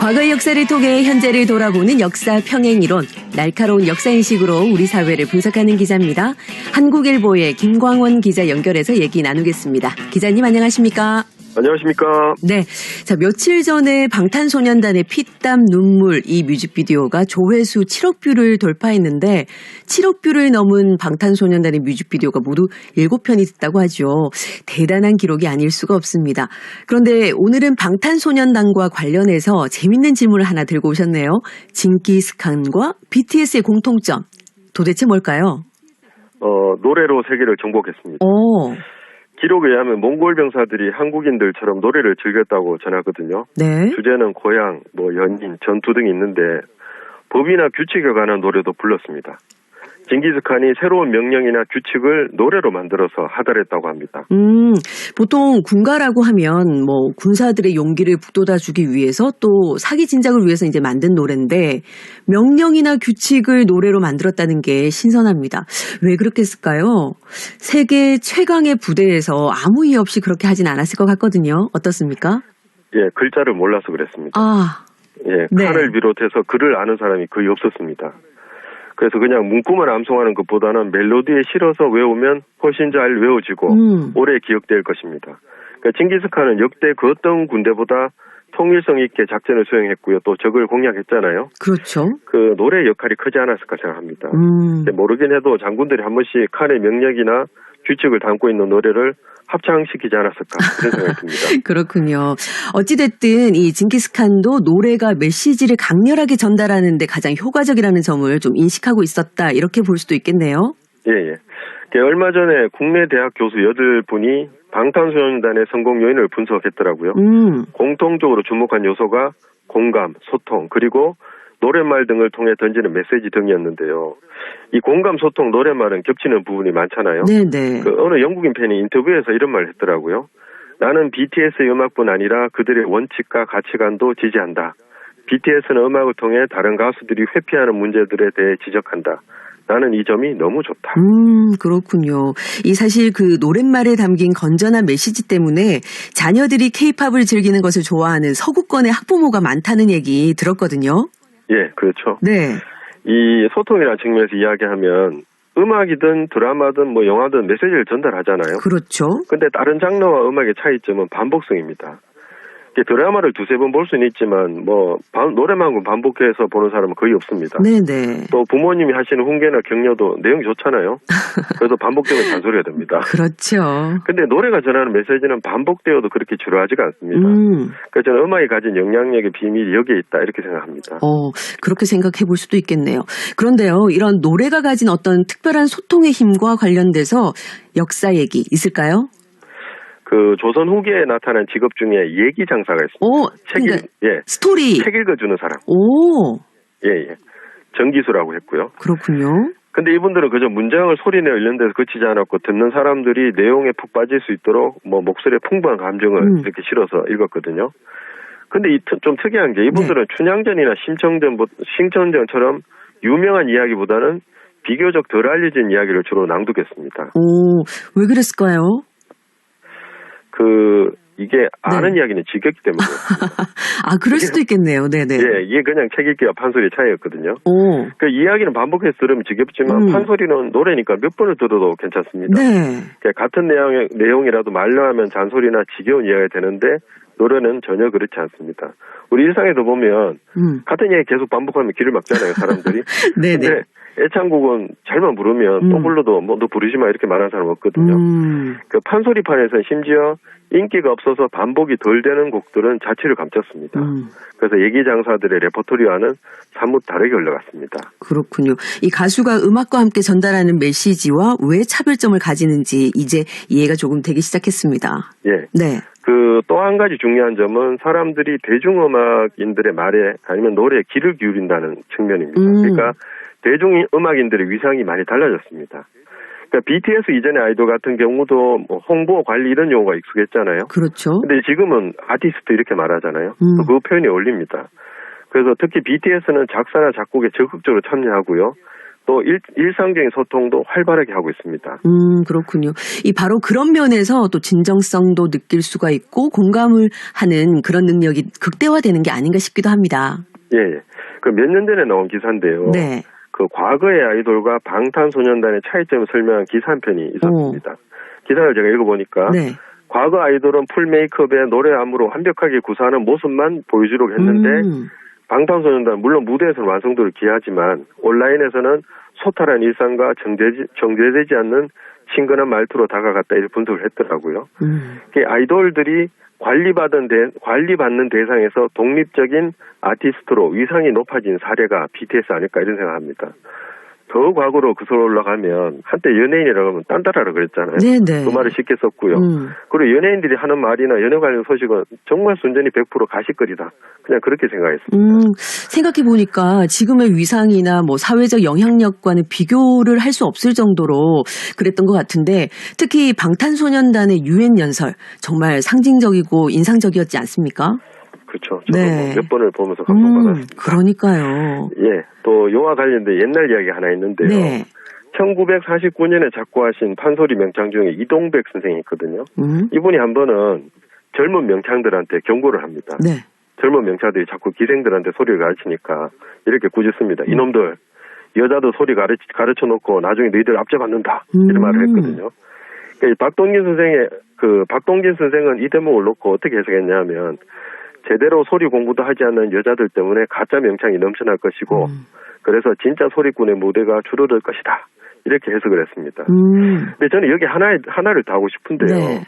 과거의 역사를 통해 현재를 돌아보는 역사 평행이론, 날카로운 역사인식으로 우리 사회를 분석하는 기자입니다. 한국일보의 김광원 기자 연결해서 얘기 나누겠습니다. 기자님 안녕하십니까? 안녕하십니까? 네. 자, 며칠 전에 방탄소년단의 피땀 눈물 이 뮤직비디오가 조회수 7억 뷰를 돌파했는데 7억 뷰를 넘은 방탄소년단의 뮤직비디오가 모두 7편이 됐다고 하죠. 대단한 기록이 아닐 수가 없습니다. 그런데 오늘은 방탄소년단과 관련해서 재밌는 질문을 하나 들고 오셨네요. 징기스칸과 BTS의 공통점. 도대체 뭘까요? 노래로 세계를 정복했습니다. 기록에 의하면 몽골 병사들이 한국인들처럼 노래를 즐겼다고 전하거든요. 네. 주제는 고향, 연인, 전투 등이 있는데 법이나 규칙에 관한 노래도 불렀습니다. 징기스칸이 새로운 명령이나 규칙을 노래로 만들어서 하달했다고 합니다. 보통 군가라고 하면 군사들의 용기를 북돋아주기 위해서 또 사기 진작을 위해서 이제 만든 노래인데 명령이나 규칙을 노래로 만들었다는 게 신선합니다. 왜 그렇게 했을까요? 세계 최강의 부대에서 아무 이유 없이 그렇게 하진 않았을 것 같거든요. 어떻습니까? 예, 글자를 몰라서 그랬습니다. 예, 네. 칼을 비롯해서 글을 아는 사람이 거의 없었습니다. 그래서 그냥 문구만 암송하는 것보다는 멜로디에 실어서 외우면 훨씬 잘 외워지고 오래 기억될 것입니다. 그러니까 징기스칸은 역대 그 어떤 군대보다 통일성 있게 작전을 수행했고요. 또 적을 공략했잖아요. 그렇죠. 그 노래의 역할이 크지 않았을까 생각합니다. 모르긴 해도 장군들이 한 번씩 칸의 명령이나 규칙을 담고 있는 노래를 합창시키지 않았을까 그런 생각이 듭니다. 그렇군요. 어찌됐든 이 징기스칸도 노래가 메시지를 강렬하게 전달하는 데 가장 효과적이라는 점을 좀 인식하고 있었다 이렇게 볼 수도 있겠네요. 예. 얼마 전에 국내 대학 교수 8분이 방탄소년단의 성공 요인을 분석했더라고요. 공통적으로 주목한 요소가 공감, 소통, 그리고 노랫말 등을 통해 던지는 메시지 등이었는데요. 이 공감, 소통, 노랫말은 겹치는 부분이 많잖아요. 네네. 어느 영국인 팬이 인터뷰에서 이런 말을 했더라고요. 나는 BTS의 음악뿐 아니라 그들의 원칙과 가치관도 지지한다. BTS는 음악을 통해 다른 가수들이 회피하는 문제들에 대해 지적한다. 나는 이 점이 너무 좋다. 그렇군요. 이 사실 그 노랫말에 담긴 건전한 메시지 때문에 자녀들이 케이팝을 즐기는 것을 좋아하는 서구권의 학부모가 많다는 얘기 들었거든요. 예, 그렇죠. 네. 이 소통이라는 측면에서 이야기하면 음악이든 드라마든 영화든 메시지를 전달하잖아요. 그렇죠. 근데 다른 장르와 음악의 차이점은 반복성입니다. 드라마를 두세 번 볼 수는 있지만 노래만 반복해서 보는 사람은 거의 없습니다. 네네. 또 부모님이 하시는 훈계나 격려도 내용이 좋잖아요. 그래도 반복되면 잔소리가 됩니다. 그렇죠. 근데 노래가 전하는 메시지는 반복되어도 그렇게 지루하지가 않습니다. 그래서 저는 음악이 가진 영향력의 비밀이 여기에 있다 이렇게 생각합니다. 그렇게 생각해 볼 수도 있겠네요. 그런데요, 이런 노래가 가진 어떤 특별한 소통의 힘과 관련돼서 역사 얘기 있을까요? 조선 후기에 나타난 직업 중에 얘기 장사가 있습니다. 스토리. 책 읽어주는 사람. 예. 정기수라고 했고요. 그렇군요. 근데 이분들은 그저 문장을 소리내어 읽는 데서 그치지 않았고 듣는 사람들이 내용에 푹 빠질 수 있도록 목소리에 풍부한 감정을 이렇게 실어서 읽었거든요. 근데 좀 특이한 게 이분들은 춘향전이나 신천전처럼 유명한 이야기보다는 비교적 덜 알려진 이야기를 주로 낭독했습니다. 왜 그랬을까요? 이게 아는 이야기는 지겹기 때문에. 그럴 수도 있겠네요. 네네. 예, 이게 그냥 책 읽기와 판소리의 차이였거든요. 이야기는 반복해서 들으면 지겹지만 판소리는 노래니까 몇 번을 들어도 괜찮습니다. 네. 같은 내용이라도 말로 하면 잔소리나 지겨운 이야기가 되는데 노래는 전혀 그렇지 않습니다. 우리 일상에도 보면 같은 이야기 계속 반복하면 귀를 막잖아요, 사람들이. 네네. 근데 애창곡은 잘만 부르면 또 불러도 너 부르지 마 이렇게 말하는 사람 없거든요. 판소리판에서는 심지어 인기가 없어서 반복이 덜 되는 곡들은 자취를 감췄습니다. 그래서 얘기 장사들의 레퍼토리와는 사뭇 다르게 흘러갔습니다. 그렇군요. 이 가수가 음악과 함께 전달하는 메시지와 왜 차별점을 가지는지 이제 이해가 조금 되기 시작했습니다. 예. 네. 또 한 가지 중요한 점은 사람들이 대중음악인들의 말에 아니면 노래에 귀를 기울인다는 측면입니다. 그러니까 대중음악인들의 위상이 많이 달라졌습니다. 그러니까 BTS 이전의 아이돌 같은 경우도 홍보, 관리 이런 용어가 익숙했잖아요. 그렇죠. 근데 지금은 아티스트 이렇게 말하잖아요. 그 표현이 어울립니다. 그래서 특히 BTS는 작사나 작곡에 적극적으로 참여하고요. 또 일상적인 소통도 활발하게 하고 있습니다. 그렇군요. 이 바로 그런 면에서 또 진정성도 느낄 수가 있고 공감을 하는 그런 능력이 극대화되는 게 아닌가 싶기도 합니다. 예. 그 몇 년 전에 나온 기사인데요. 네. 그 과거의 아이돌과 방탄소년단의 차이점을 설명한 기사 한 편이 있었습니다. 기사를 제가 읽어보니까 네. 과거 아이돌은 풀 메이크업에 노래 안무로 완벽하게 구사하는 모습만 보여주려고 했는데 방탄소년단은 물론 무대에서는 완성도를 기하지만 온라인에서는 소탈한 일상과 정제되지 않는 친근한 말투로 다가갔다 이렇게 분석을 했더라고요. 아이돌들이 관리받는 대상에서 독립적인 아티스트로 위상이 높아진 사례가 BTS 아닐까 이런 생각합니다. 더 과거로 올라가면 한때 연예인이라고 하면 딴따라라 그랬잖아요. 네네. 그 말을 쉽게 썼고요. 그리고 연예인들이 하는 말이나 연예 관련 소식은 정말 순전히 100% 가십거리다. 그냥 그렇게 생각했습니다. 생각해보니까 지금의 위상이나 뭐 사회적 영향력과는 비교를 할 수 없을 정도로 그랬던 것 같은데 특히 방탄소년단의 유엔연설 정말 상징적이고 인상적이었지 않습니까? 그렇죠. 저도 몇 번을 보면서 감동받았습니다. 그러니까요. 예, 또 영화 관련된 옛날 이야기 하나 있는데요. 네. 1949년에 작곡하신 판소리 명창 중에 이동백 선생이 있거든요. 이분이 한 번은 젊은 명창들한테 경고를 합니다. 네. 젊은 명창들이 자꾸 기생들한테 소리를 가르치니까 이렇게 꾸짖습니다. 이놈들 여자도 소리 가르쳐 놓고 나중에 너희들 앞잡아놓는다 이런 말을 했거든요. 그러니까 박동진 선생은 이 대목을 놓고 어떻게 해석했냐면 제대로 소리 공부도 하지 않는 여자들 때문에 가짜 명창이 넘쳐날 것이고 그래서 진짜 소리꾼의 무대가 줄어들 것이다. 이렇게 해석을 했습니다. 근데 저는 여기 하나를 더 하고 싶은데요. 네.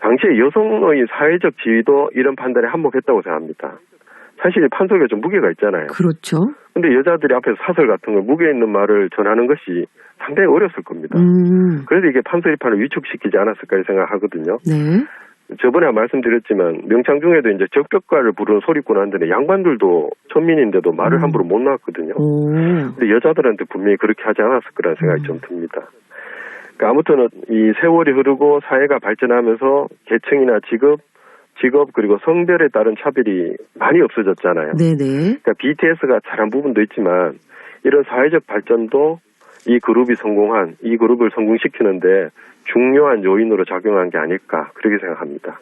당시에 여성의 사회적 지위도 이런 판단에 한몫했다고 생각합니다. 사실 판소리가 좀 무게가 있잖아요. 그렇죠. 근데 여자들이 앞에서 사설 같은 걸 무게 있는 말을 전하는 것이 상당히 어렸을 겁니다. 그래서 이게 판소리판을 위축시키지 않았을까 생각하거든요. 네. 저번에 말씀드렸지만 명창 중에도 이제 적격가를 부르는 소리꾼한테는 양반들도 천민인데도 말을 함부로 못 놨거든요. 근데 여자들한테 분명히 그렇게 하지 않았을 거라는 생각이 좀 듭니다. 그러니까 아무튼 이 세월이 흐르고 사회가 발전하면서 계층이나 직업 그리고 성별에 따른 차별이 많이 없어졌잖아요. 네네. 그러니까 BTS가 잘한 부분도 있지만 이런 사회적 발전도 이 그룹을 성공시키는데 중요한 요인으로 작용한 게 아닐까 그렇게 생각합니다.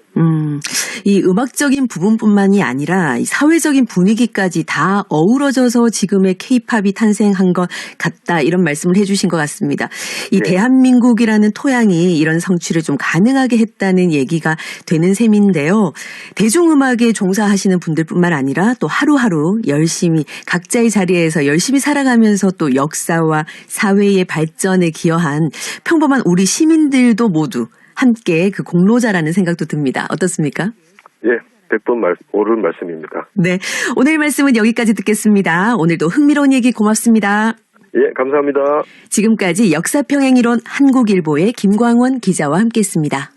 이 음악적인 부분뿐만이 아니라 이 사회적인 분위기까지 다 어우러져서 지금의 K-팝이 탄생한 것 같다 이런 말씀을 해주신 것 같습니다. 이 네. 대한민국이라는 토양이 이런 성취를 좀 가능하게 했다는 얘기가 되는 셈인데요. 대중음악에 종사하시는 분들뿐만 아니라 또 하루하루 열심히 각자의 자리에서 열심히 살아가면서 또 역사와 사회의 발전에 기여한 평범한 우리 시민들도 모두 함께 그 공로자라는 생각도 듭니다. 어떻습니까? 예, 100번 옳은 말씀입니다. 네, 오늘 말씀은 여기까지 듣겠습니다. 오늘도 흥미로운 얘기 고맙습니다. 예, 감사합니다. 지금까지 역사평행이론 한국일보의 김광원 기자와 함께했습니다.